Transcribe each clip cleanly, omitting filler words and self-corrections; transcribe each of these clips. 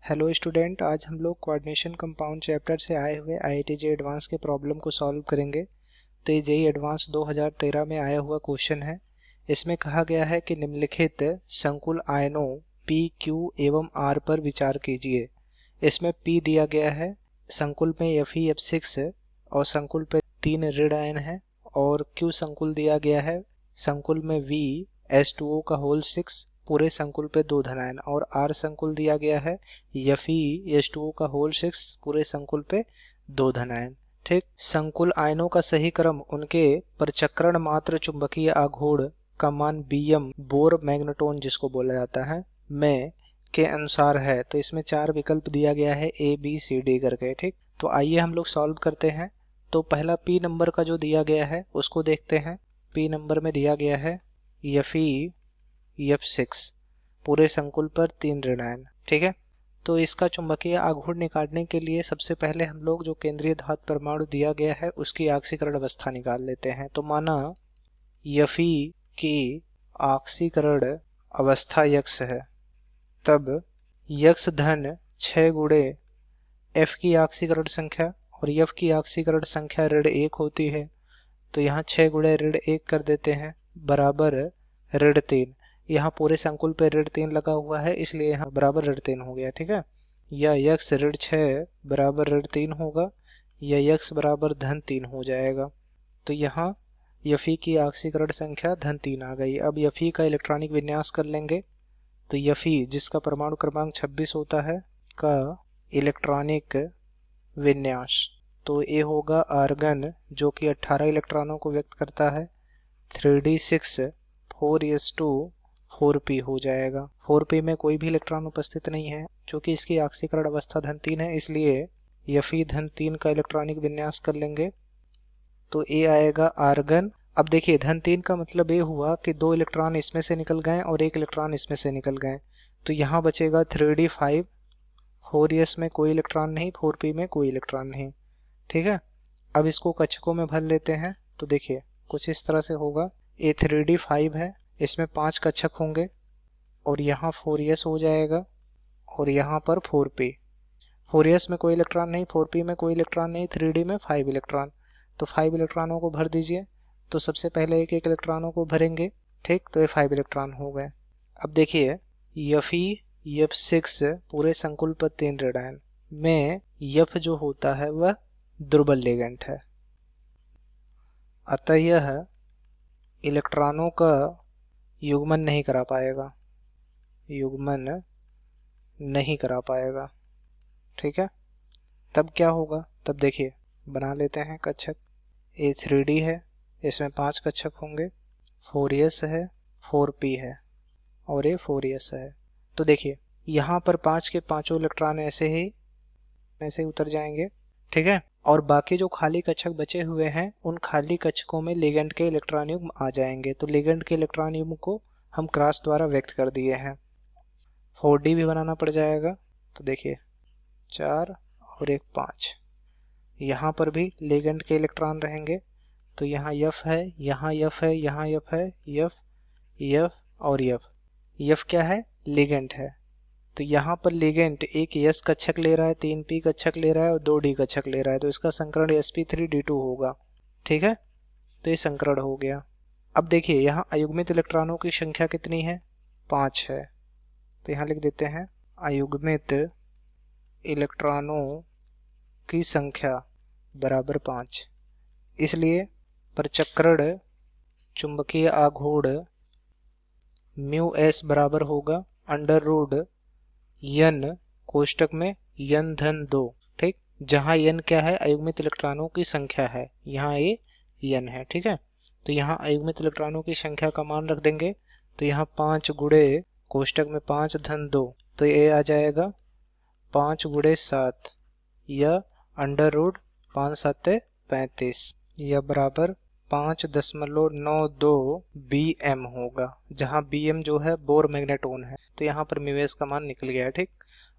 Hello student, आज हम लोग कोऑर्डिनेशन कंपाउंड चैप्टर से आए हुए आईआईटी जेईई एडवांस के प्रॉब्लम को सॉल्व करेंगे। तो ये जेईई एडवांस 2013 में आया हुआ क्वेश्चन है। इसमें कहा गया है कि निम्नलिखित संकुल आयनों पी, क्यू एवं आर पर विचार कीजिए। इसमें पी दिया गया है, संकुल में Fe F6 और संकुल पे 3 ऋण आयन है, और क्यू संकुल दिया गया है, संकुल में V H2O का होल 6 पूरे संकुल पे 2 धनायन, और आर संकुल दिया गया है Fe H2O का होल 6 पूरे संकुल पे 2 धनायन। ठीक, संकुल आयनों का सही क्रम उनके परचक्रण मात्र चुंबकीय आघूर्ण का मान Bm बोर मैग्नेटोन जिसको बोला जाता है में के अनुसार है। तो इसमें 4 विकल्प दिया गया है A B C D करके। ठीक, तो आइए हम लोग सॉल्व करते हैं। तो पहला P नंबर का जो दिया गया है उसको देखते हैं। P नंबर में दिया गया है Fe F6 पूरे संकुल पर 3 ऋणायन। ठीक है, तो इसका चुंबकीय आघूर्ण निकालने के लिए सबसे पहले हम लोग जो केंद्रीय धातु परमाणु दिया गया है उसकी ऑक्सीकरण अवस्था निकाल लेते हैं। तो माना Fe की ऑक्सीकरण अवस्था यक्स है, तब यक्स धन 6 गुणे F की ऑक्सीकरण संख्या, और F की ऑक्सीकरण संख्या ऋण 1 होती है, तो यहाँ 6 गुणे ऋण 1 कर देते हैं बराबर ऋण 3। यहाँ पूरे संकुल पे ऋण 3 लगा हुआ है, इसलिए यहाँ बराबर ऋण 3 हो गया। ठीक है, या यक्स ऋण 6 बराबर ऋण 3 होगा, या यक्स बराबर धन 3 हो जाएगा। तो यहाँ Fe की ऑक्सीकरण संख्या धन 3 आ गई। अब Fe का इलेक्ट्रॉनिक विन्यास कर लेंगे। तो Fe जिसका परमाणु क्रमांक 26 होता है का इलेक्ट्रॉनिक विन्यास, तो ए होगा आर्गन जो कि 18 इलेक्ट्रॉनों को व्यक्त करता है, 3d6 4s2 4p हो जाएगा। 4p में कोई भी इलेक्ट्रॉन उपस्थित नहीं है, क्योंकि इसकी ऑक्सीकरण अवस्था धन 3 है, इसलिए Fe धन 3 का इलेक्ट्रॉनिक विन्यास कर लेंगे। तो ए आएगा आर्गन। अब देखिए धन 3 का मतलब ये हुआ कि 2 इलेक्ट्रॉन इसमें से निकल गए और 1 इलेक्ट्रॉन इसमें से निकल गए, तो यहाँ बचेगा 3d5। 4s में कोई इलेक्ट्रॉन नहीं, 4p में कोई इलेक्ट्रॉन नहीं। ठीक है, अब इसको कक्षकों में भर लेते हैं। तो देखिए कुछ इस तरह से होगा। ए 3d5 है, इसमें 5 कक्षक होंगे, और यहाँ 4s हो जाएगा, और यहाँ पर 4p। 4s में कोई इलेक्ट्रॉन नहीं, 4p में कोई इलेक्ट्रॉन नहीं, 3d में 5 इलेक्ट्रॉन, तो 5 इलेक्ट्रॉनों को भर दीजिए। तो सबसे पहले एक एक इलेक्ट्रॉनों को भरेंगे। ठीक, तो ये 5 इलेक्ट्रॉन हो गए। अब देखिए Fe F6 पूरे संकुल पर 3 ऋणायन में F जो होता है वह दुर्बल लिगेंड है, अतः यह इलेक्ट्रॉनों का युग्मन नहीं करा पाएगा, युग्मन नहीं करा पाएगा। ठीक है, तब क्या होगा? तब देखिए बना लेते हैं कक्षक। ए 3d है, इसमें 5 कक्षक होंगे, 4s है, 4p है, और ये 4s है। तो देखिए यहाँ पर 5 के पांचों इलेक्ट्रॉन ऐसे ही उतर जाएंगे। ठीक है, और बाकी जो खाली कक्षक बचे हुए हैं उन खाली कक्षकों में लिगेंड के इलेक्ट्रॉन युग्म आ जाएंगे। तो लिगेंड के इलेक्ट्रॉन युग्म को हम क्रॉस द्वारा व्यक्त कर दिए हैं। 4d भी बनाना पड़ जाएगा। तो देखिए 4 और एक 5, यहाँ पर भी लिगेंड के इलेक्ट्रॉन रहेंगे। तो यहाँ F है, यहाँ F है, यहाँ F है, F और F क्या है? लिगेंड है। तो यहाँ पर लिगेंड एक S कक्षक ले रहा है, 3p कक्षक ले रहा है और 2d कक्षक ले रहा है, तो इसका संकरण sp3d2 होगा। ठीक है, तो ये संकरण हो गया। अब देखिए यहाँ अयुग्मित इलेक्ट्रॉनों की संख्या कितनी है? 5 है। तो यहाँ लिख देते हैं अयुग्मित इलेक्ट्रॉनों की संख्या बराबर 5, इसलिए परचक्रण चुंबकीय आघूर्ण μs बराबर होगा अंडर रूट n कोष्टक में n धन 2। ठीक, जहां n क्या है? अयुग्मित इलेक्ट्रॉनों की संख्या है, यहाँ ये n है। ठीक है, तो यहाँ अयुग्मित इलेक्ट्रॉनों की संख्या का मान रख देंगे। तो यहाँ 5 गुणे कोष्टक में 5 धन 2, तो ये आ जाएगा 5 गुणे 7 या अंडर रूट 5 7 35 या बराबर 5.92 Bm होगा, जहां Bm जो है बोर मैग्नेटोन है। तो यहाँ पर म्यूएस का मान निकल गया है। ठीक,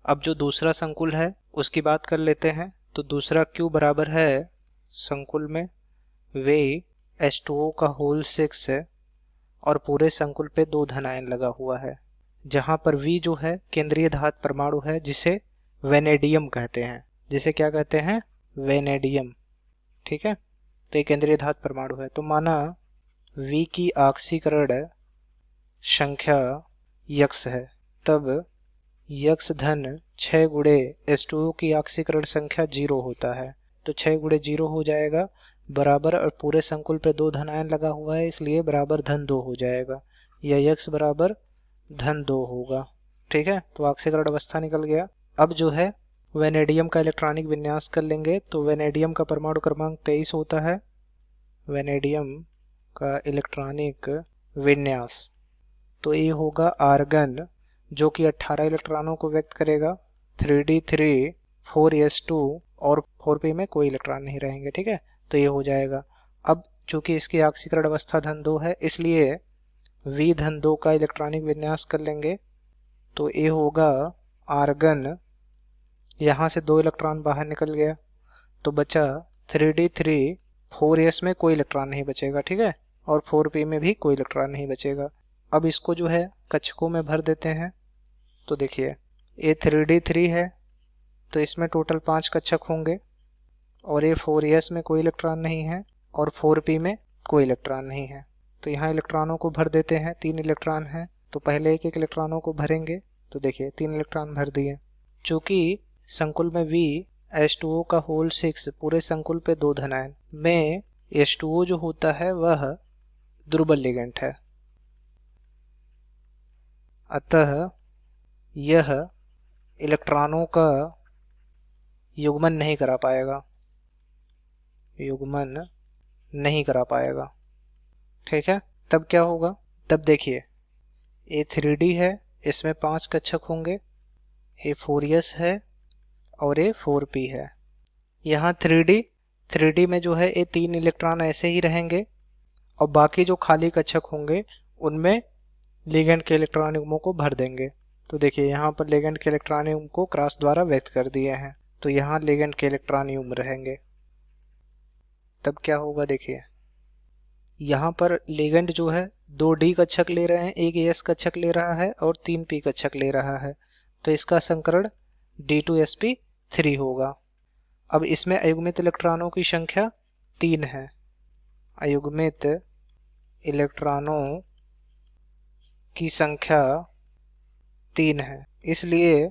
अब जो दूसरा संकुल है उसकी बात कर लेते हैं। तो दूसरा Q बराबर है संकुल में वे H2O का होल 6 है और पूरे संकुल पे 2 धनायन लगा हुआ है, जहां पर V जो है केंद्रीय धातु परमाणु है जिसे वेनेडियम कहते हैं, जिसे क्या कहते हैं, वेनेडियम। ठीक है, तो ये केंद्रीय धातु परमाणु है। तो माना V की ऑक्सीकरण संख्या यक्स है, तब यक्स धन 6 गुणे H2O की ऑक्सीकरण संख्या 0 होता है। तो 6 गुणे 0 हो जाएगा बराबर, और पूरे संकुल पे 2 धन आयन लगा हुआ है इसलिए बराबर धन 2 हो जाएगा, या यक्स बराबर धन 2 होगा। ठीक है, तो ऑक्सीकरण अवस्था निकल गया। अब जो है वेनेडियम का इलेक्ट्रॉनिक विन्यास कर लेंगे। तो वेनेडियम का परमाणु क्रमांक 23 होता है। वेनेडियम का इलेक्ट्रॉनिक विन्यास, तो ये होगा आर्गन, जो कि 18 इलेक्ट्रॉनों को व्यक्त करेगा, 3d3 4s2 और 4p में कोई इलेक्ट्रॉन नहीं रहेंगे। ठीक है, तो ये हो जाएगा। अब चूंकि इसकी ऑक्सीकरण अवस्था धन 2 है इसलिए V धन 2 का इलेक्ट्रॉनिक विन्यास कर लेंगे। तो ये होगा आर्गन, यहाँ से 2 इलेक्ट्रॉन बाहर निकल गया तो बचा 3d3 4s में कोई इलेक्ट्रॉन नहीं बचेगा। ठीक है, और 4p में भी कोई इलेक्ट्रॉन नहीं बचेगा। अब इसको जो है कक्षकों में भर देते हैं। तो देखिए ये 3d3 है तो इसमें टोटल 5 कक्षक होंगे, और ये 4s में कोई इलेक्ट्रॉन नहीं है और 4p में कोई इलेक्ट्रॉन नहीं है। तो यहाँ इलेक्ट्रॉनों को भर देते हैं। 3 इलेक्ट्रॉन हैं तो पहले एक एक इलेक्ट्रॉनों को भरेंगे। तो देखिए 3 इलेक्ट्रॉन भर दिए। चूंकि संकुल में V H2O का होल 6 पूरे संकुल पे 2 धनायन में H2O जो होता है वह दुर्बल लिगेंड है, अतः यह इलेक्ट्रॉनों का युग्मन नहीं करा पाएगा, युग्मन नहीं करा पाएगा। ठीक है, तब क्या होगा, तब देखिए ये 3D है, इसमें 5 कक्षक होंगे, ये 4s है और ये 4p है। यहाँ 3D में जो है ये 3 इलेक्ट्रॉन ऐसे ही रहेंगे और बाकी जो खाली कक्षक होंगे उनमें लिगेंड के इलेक्ट्रॉन युग्मों को भर देंगे। तो देखिए यहाँ पर लिगेंड के इलेक्ट्रॉन युग्म को क्रॉस द्वारा व्यक्त कर दिए हैं, तो यहाँ लिगेंड के इलेक्ट्रॉन युग्म रहेंगे। तब क्या होगा, देखिए यहाँ पर लिगेंड जो है 2d कक्षक ले रहे हैं, एक s कक्षक ले रहा है और 3p कक्षक ले रहा है, तो इसका संकरण D2sp3 होगा। अब इसमें अयुग्मित इलेक्ट्रॉनों की संख्या 3 है, अयुग्मित इलेक्ट्रॉनों की संख्या 3 है, इसलिए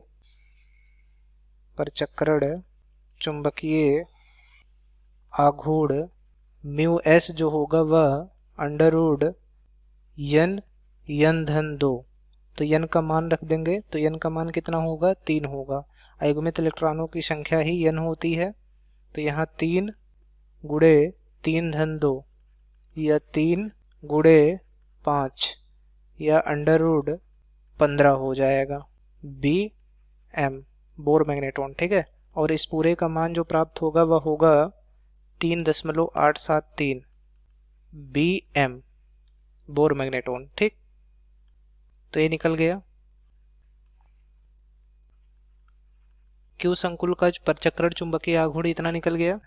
परचक्रण चुंबकीय आघूर्ण μs जो होगा वह अंडर n धन 2, तो n का मान रख देंगे। तो n का मान कितना होगा, 3 होगा। अयुग्मित इलेक्ट्रॉनों की संख्या ही n होती है, तो यहाँ 3 गुणे 3 धन 2 या 3 गुणे 5 या अंडर 15 हो जाएगा Bm, बोर मैग्नेट्रॉन। ठीक है, और इस पूरे का मान जो प्राप्त होगा वह होगा 3.873 Bm, बोर मैग्नेट्रॉन। ठीक, तो ये निकल गया। Q संकुल का परचक्रण चुंबकीय आघूर्ण इतना निकल गया।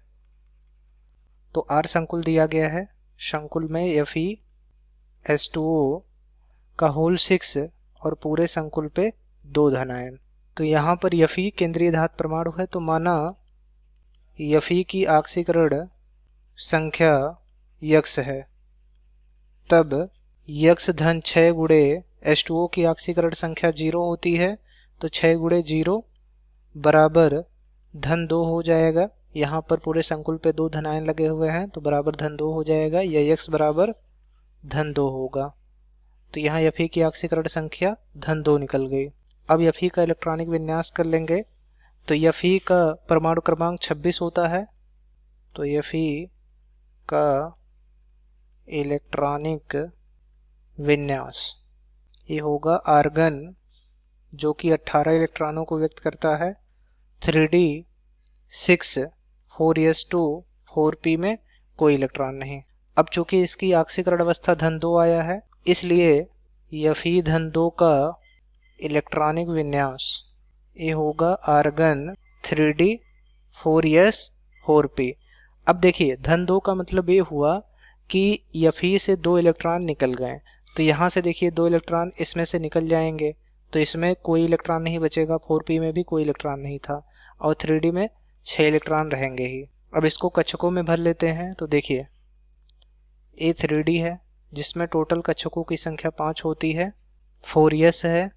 तो R संकुल दिया गया है, संकुल में Fe H2O का होल 6 और पूरे संकुल पे 2 धनायन। तो यहाँ पर Fe केंद्रीय धातु परमाणु है, तो माना Fe की ऑक्सीकरण संख्या यक्स है, तब यक्स धन 6 गुणे H2O की ऑक्सीकरण संख्या 0 होती है, तो 6 गुणे 0 बराबर धन 2 हो जाएगा। यहाँ पर पूरे संकुल पे 2 धनायन लगे हुए हैं तो बराबर धन 2 हो जाएगा, या x बराबर धन 2 होगा। तो यहाँ Fe की ऑक्सीकरण संख्या धन 2 निकल गई। अब Fe का इलेक्ट्रॉनिक विन्यास कर लेंगे। तो Fe का परमाणु क्रमांक 26 होता है, तो Fe का इलेक्ट्रॉनिक विन्यास ये होगा आर्गन, जो कि 18 इलेक्ट्रॉनों को व्यक्त करता है, 3d6 4s2 4p में कोई इलेक्ट्रॉन नहीं। अब चूंकि इसकी ऑक्सीकरण अवस्था धन 2 आया है इसलिए Fe धन 2 का इलेक्ट्रॉनिक विन्यास ये होगा आर्गन 3d 4s 4p। अब देखिए धन 2 का मतलब ये हुआ कि Fe से 2 इलेक्ट्रॉन निकल गए, तो यहाँ से देखिए 2 इलेक्ट्रॉन इसमें से निकल जाएंगे, तो इसमें कोई इलेक्ट्रॉन नहीं बचेगा, 4p में भी कोई इलेक्ट्रॉन नहीं था, और 3d में 6 इलेक्ट्रॉन रहेंगे ही। अब इसको कक्षकों में भर लेते हैं। तो देखिए ये 3d है जिसमें टोटल कक्षकों की संख्या 5 होती है, 4s है,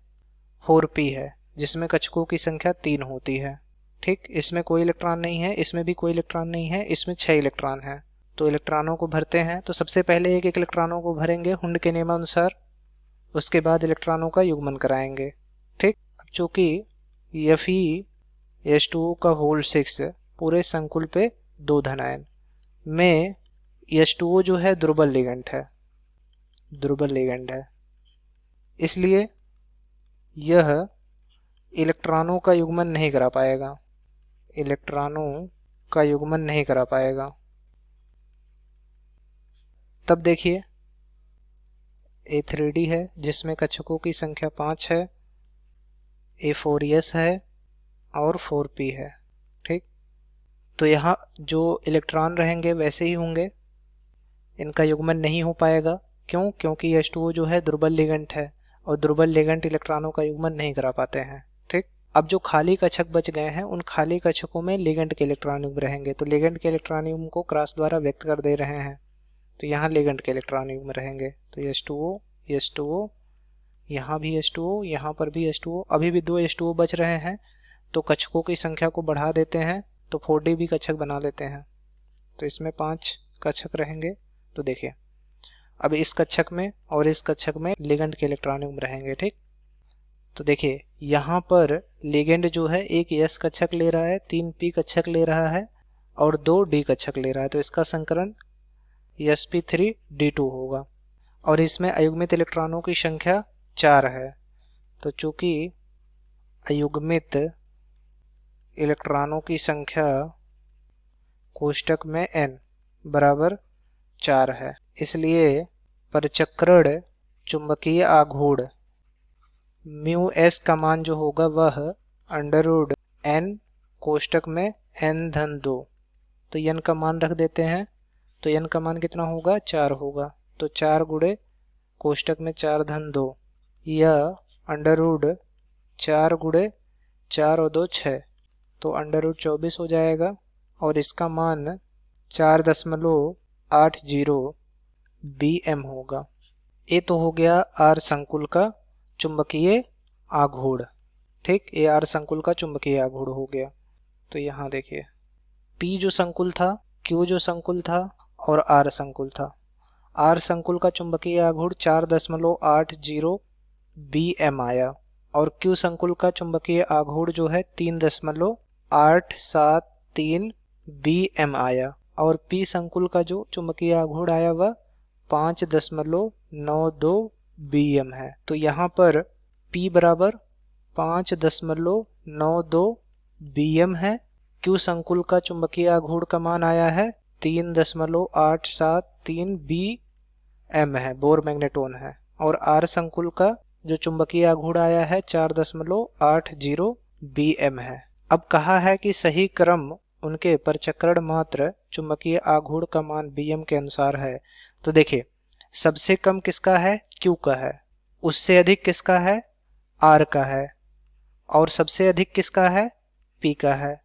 4p है जिसमें कक्षकों की संख्या 3 होती है। ठीक, इसमें कोई इलेक्ट्रॉन नहीं है, इसमें भी कोई इलेक्ट्रॉन नहीं है, इसमें 6 इलेक्ट्रॉन है। तो इलेक्ट्रॉनों को भरते हैं। तो सबसे पहले एक एक इलेक्ट्रॉनों को भरेंगे हुंड के नियमानुसार, उसके बाद इलेक्ट्रॉनों का युग्मन कराएंगे। ठीक, अब चूंकि Fe H2O का होल 6 पूरे संकुल पे 2 धनायन में H2O जो है दुर्बल लिगेंड है, दुर्बल लिगेंड है, इसलिए यह इलेक्ट्रॉनों का युग्मन नहीं करा पाएगा, इलेक्ट्रॉनों का युग्मन नहीं करा पाएगा। तब देखिए A3D है जिसमें कक्षकों की संख्या 5 है, A4S है और 4p है। ठीक, तो यहाँ जो इलेक्ट्रॉन रहेंगे वैसे ही होंगे, इनका युग्मन नहीं हो पाएगा। क्यों? क्योंकि H2O जो है दुर्बल लिगेंड है और दुर्बल लिगेंड इलेक्ट्रॉनों का युग्मन नहीं करा पाते हैं। ठीक, अब जो खाली कक्षक बच गए हैं उन खाली कक्षकों में लिगेंड के इलेक्ट्रॉन युग्म रहेंगे। तो लिगेंड के इलेक्ट्रॉन युग्म को क्रॉस द्वारा व्यक्त कर दे रहे हैं, तो यहाँ लिगेंड के इलेक्ट्रॉन युग्म रहेंगे। तो H2O H2O, यहाँ भी H2O, यहाँ पर भी H2O, अभी भी 2 H2O बच रहे हैं, तो कक्षकों की संख्या को बढ़ा देते हैं, तो 4D भी कक्षक बना लेते हैं। तो इसमें 5 कक्षक रहेंगे। तो देखिए अब इस कक्षक में और इस कक्षक में लिगेंड के इलेक्ट्रॉन युग्म रहेंगे। ठीक, तो देखिए यहाँ पर लिगेंड जो है एक S कक्षक ले रहा है, 3p कक्षक ले रहा है और 2 D कक्षक ले रहा है, तो इसका संकरण sp3d2 होगा। और इसमें अयुग्मित इलेक्ट्रॉनों की संख्या 4 है, तो चूंकि अयुग्मित इलेक्ट्रॉनों की संख्या कोष्टक में n बराबर 4 है, इसलिए परचक्रण चुंबकीय आघूर्ण μs का मान जो होगा वह √n कोष्टक में n-2, तो n का मान रख देते हैं। तो n का मान कितना होगा? 4 होगा, तो 4 गुणे कोष्टक में 4-2 या √4 गुणे 4 और 2 6, तो √24 हो जाएगा और इसका मान 4.80 bm होगा। ये तो हो गया R संकुल का चुंबकीय आघूर्ण। ठीक, ये R संकुल का चुंबकीय आघूर्ण हो गया। तो यहाँ देखिए P जो संकुल था, Q जो संकुल था और R संकुल था। R संकुल का चुंबकीय आघूर्ण 4.80 bm आया और Q संकुल का चुंबकीय आघूर्ण जो है 3.873 bm आया और P संकुल का जो चुंबकीय आघूर्ण आया वह 5.92 bm है। तो यहाँ पर P बराबर 5.92 bm है। Q संकुल का चुंबकीय आघूर्ण का मान आया है 3.873 bm है, बोर मैग्नेटोन है, और R संकुल का जो चुंबकीय आघूर्ण आया है 4.80 bm है। अब कहा है कि सही क्रम उनके परचक्रण मात्र चुंबकीय आघूर्ण का मान bm के अनुसार है। तो देखिए सबसे कम किसका है? Q का है, उससे अधिक किसका है? R का है, और सबसे अधिक किसका है? P का है।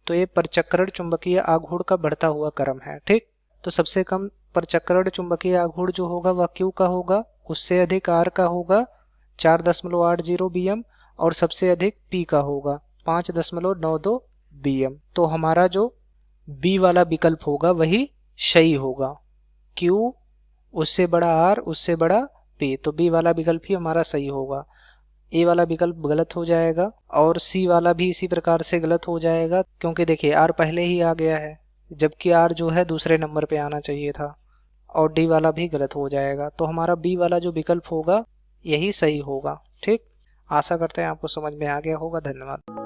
तो ये परचक्रण चुंबकीय आघूर्ण का बढ़ता हुआ क्रम है। ठीक, तो सबसे कम परचक्रण चुंबकीय आघूर्ण जो होगा वह Q का होगा, उससे अधिक R का होगा 4.80 bm और सबसे अधिक P का होगा 5.92 bm। तो हमारा जो B वाला विकल्प होगा वही सही होगा, Q उससे बड़ा R उससे बड़ा P, तो B वाला विकल्प ही हमारा सही होगा। A वाला विकल्प गलत हो जाएगा और C वाला भी इसी प्रकार से गलत हो जाएगा, क्योंकि देखिए R पहले ही आ गया है जबकि R जो है दूसरे नंबर पे आना चाहिए था, और D वाला भी गलत हो जाएगा। तो हमारा B वाला जो विकल्प होगा यही सही होगा। ठीक, आशा करते हैं आपको समझ में आ गया होगा। धन्यवाद।